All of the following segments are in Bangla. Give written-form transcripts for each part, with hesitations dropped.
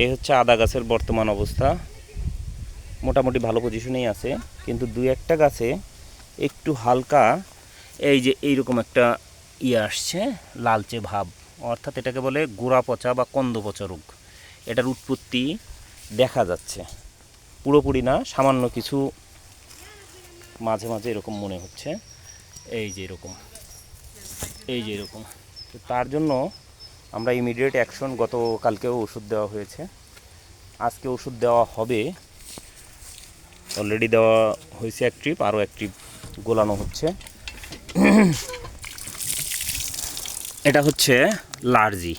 এই হচ্ছে আদা গাছের বর্তমান অবস্থা। মোটামুটি ভালো পজিশনেই আছে, কিন্তু দুই একটা গাছে একটু হালকা এই যে এইরকম একটা আসছে, লালচে ভাব, অর্থাৎ এটাকে বলে গোড়া পচা বা কন্দ পচা রোগ। এটার উৎপত্তি দেখা যাচ্ছে, পুরোপুরি না, সামান্য কিছু মাঝে মাঝে এরকম মনে হচ্ছে, এই যে এরকম, এই যে এরকম। তো তার জন্য আমরা ইমিডিয়েট অ্যাকশন, গতকালকেও ওষুধ দেওয়া হয়েছে, আজকে ওষুধ দেওয়া হবে, অলরেডি দেওয়া হয়েছে এক ট্রিপ, আরও এক ট্রিপ গোলানো হচ্ছে। এটা হচ্ছে লার্জি,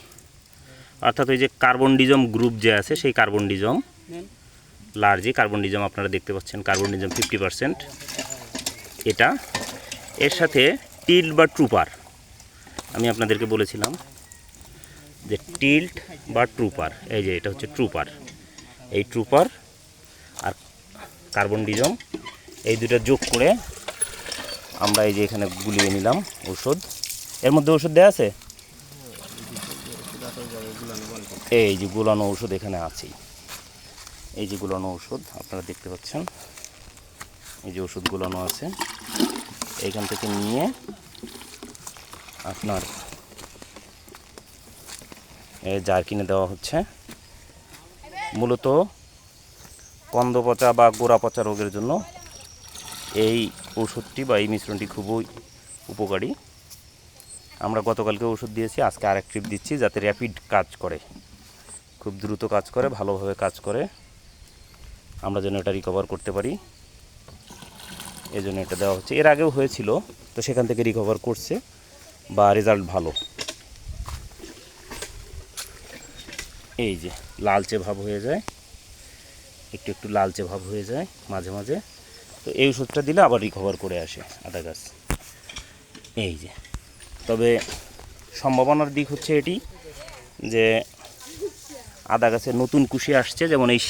অর্থাৎ ওই যে কার্বনডিজম গ্রুপ যে আছে সেই কার্বনডিজম লার্জি, কার্বনডিজম আপনারা দেখতে পাচ্ছেন, কার্বনডিজম 50%। এটা এর সাথে টিল্ট বা ট্রুপার, আমি আপনাদেরকে বলেছিলাম যে টিল্ট বা ট্রুপার, এই যে এটা হচ্ছে ট্রুপার, এই ট্রুপার আর কার্বনডিজম এই দুটো যোগ করে আমরা এই যে এখানে গুলিয়ে নিলাম ওষুধ। এর মধ্যে ওষুধ দেওয়া আছে, এই যে গুলানো ওষুধ এখানে আছেই, এই যে গুলানো ওষুধ আপনারা দেখতে পাচ্ছেন, এই যে ওষুধ গুলানো আছে, এইখান থেকে নিয়ে আপনার জার কিনে দেওয়া হচ্ছে। মূলত কন্দ পচা বা গোড়া পচা রোগের জন্য এই ওষুধটি বা এই মিশ্রণটি খুবই উপকারী। আমরা গতকালকে ওষুধ দিয়েছি, আজকে আরেক ট্রিপ দিচ্ছি, যাতে র্যাপিড কাজ করে, খুব দ্রুত কাজ করে, ভালোভাবে কাজ করে, আমরা যেন এটা রিকভার করতে পারি, এই জন্য এটা দেওয়া হচ্ছে। এর আগেও হয়েছিল, তো সেখান থেকে রিকভার করছে বা রেজাল্ট ভালো। এই যে লালচে ভাব হয়ে যায়, একটু একটু লালচে ভাব হয়ে যায় মাঝে মাঝে, তো এই ওষুধটা দিলে আবার রিকভার করে আসে আদা গাছ। এই যে, তবে সম্ভাবনার দিক হচ্ছে এটি যে আদা গাছে নতুন কুশি আসছে, যেমন এই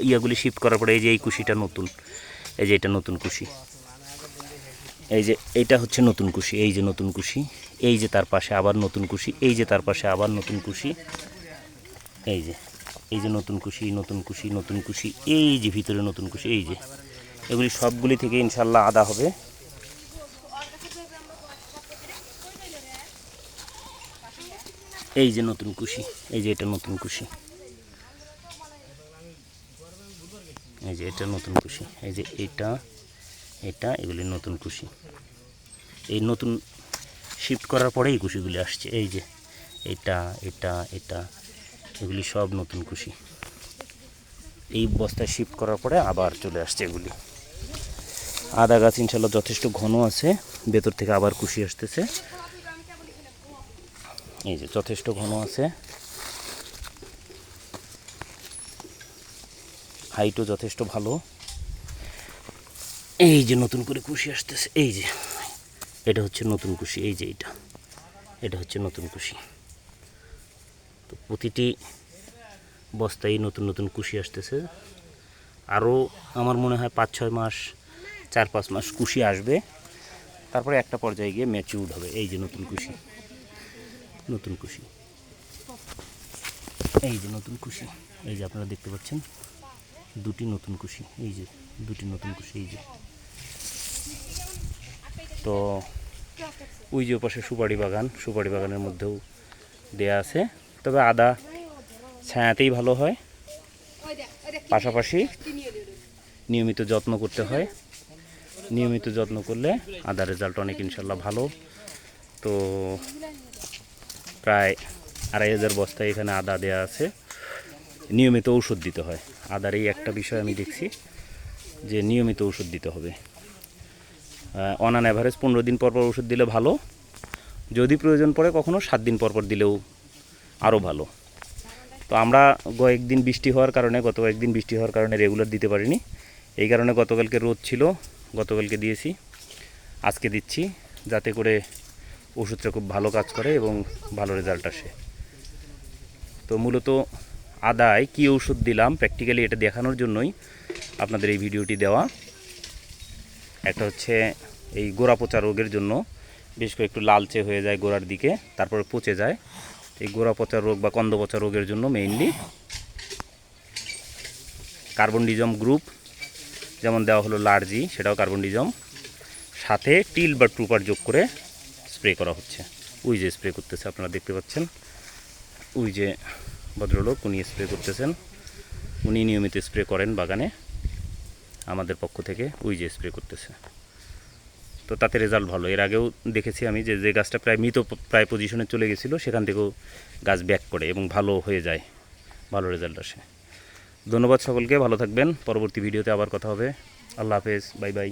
ইয়াগুলি শিফট করার পরে এই যে এই কুশিটা নতুন, এই যে এটা নতুন কুশি, এই যে এইটা হচ্ছে নতুন কুশি, এই যে নতুন কুশি, এই যে তার পাশে আবার নতুন কুশি, এই যে তার পাশে আবার নতুন কুশি, এই যে, এই যে নতুন কুশি, নতুন কুশি, নতুন কুশি, এই যে ভিতরে নতুন কুশি, এই যে এগুলি সবগুলি থেকে ইনশাল্লাহ আদা হবে। এই যে নতুন কুশি, এই যে এটা নতুন কুশি, এই যে এটা নতুন কুশি, এই যে এটা, এটা, এগুলি নতুন কুশি, এই নতুন শিফট করার পরে এই কুশিগুলি আসছে, এই যে এটা, এটা, এটা, এগুলি সব নতুন কুশি, এই বস্তায় শিফট করার পরে আবার চলে আসছে এগুলি। আদা গাছ ইনশাল্লাহ যথেষ্ট ঘন আছে, ভেতর থেকে আবার কুশি আসতেছে, এই যে যথেষ্ট ঘন আছে, হাইটও যথেষ্ট ভালো। এই যে নতুন করে কুশি আসতেছে, এই যে এটা হচ্ছে নতুন কুশি, এই যে এটা, এটা হচ্ছে নতুন কুশি। তো প্রতিটি বস্তায় নতুন নতুন কুশি আসতেছে, আরও আমার মনে হয় 5-6 মাস, 4-5 মাস কুশি আসবে, তারপরে একটা পর্যায়ে গিয়ে ম্যাচিউরড হবে। এই যে নতুন কুশি, নতুন কুশি, এই যে নতুন কুশি, এই যে আপনারা দেখতে পাচ্ছেন দুটি নতুন কুশি, এই যে দুটি নতুন কুশি, এই যে। তো ওই যে পাশে সুপারি বাগান, সুপারি বাগানের মধ্যেও দেয়া আছে, তবে আদা ছায়াতেই ভালো হয়, পাশাপাশি নিয়মিত যত্ন করতে হয়, নিয়মিত যত্ন করলে আদার রেজাল্ট অনেক ইনশাল্লাহ ভালো। তো প্রায় 2500 বস্তায় এখানে আদা দেওয়া আছে, নিয়মিত ঔষধ দিতে হয় আদার, এই একটা বিষয় আমি দেখছি যে নিয়মিত ওষুধ দিতে হবে, অন অ্যান অ্যাভারেজ 15 দিন পর পর ওষুধ দিলে ভালো, যদি প্রয়োজন পড়ে কখনও 7 দিন পর পর দিলেও আরও ভালো। তো আমরা গত কয়েকদিন বৃষ্টি হওয়ার কারণে রেগুলার দিতে পারিনি, এই কারণে গতকালকে রোদ ছিল, গতকালকে দিয়েছি, আজকে দিচ্ছি, যাতে করে ওষুধটা খুব ভালো কাজ করে এবং ভালো রেজাল্ট আসে। তো মূলত আদায় কী ওষুধ দিলাম প্র্যাকটিক্যালি এটা দেখানোর জন্যই আপনাদের এই ভিডিওটি দেওয়া। একটা হচ্ছে এই গোড়া পচা রোগের জন্য, বেশ করে একটু লালচে হয়ে যায় গোড়ার দিকে, তারপরে পচে যায়, এই গোড়া পচা রোগ বা কন্দ পচা রোগের জন্য মেইনলি কার্বনডিজম গ্রুপ যেমন দেওয়া হলো লার্জি, সেটাও কার্বনডিজম, সাথে টিল বা ট্রুপার যোগ করে স্প্রে করা হচ্ছে। ওই যে স্প্রে করতেছে, আপনারা দেখতে পাচ্ছেন, ওই যে ভদ্রলোক উনি স্প্রে করতেছেন, উনি নিয়মিত স্প্রে করেন বাগানে আমাদের পক্ষ থেকে, ওই যে স্প্রে করতেছে। তো তাতে রেজাল্ট ভালো। এর আগেও দেখেছি আমি যে যে গাছটা প্রায় মৃত প্রায় পজিশনে চলে গেছিলো, সেখান থেকেও গাছ ব্যাক করে এবং ভালো হয়ে যায়, ভালো রেজাল্ট আসে। ধন্যবাদ সকলকে, ভালো থাকবেন। পরবর্তী ভিডিওতে আবার কথা হবে। আল্লাহ হাফেজ, বাই বাই।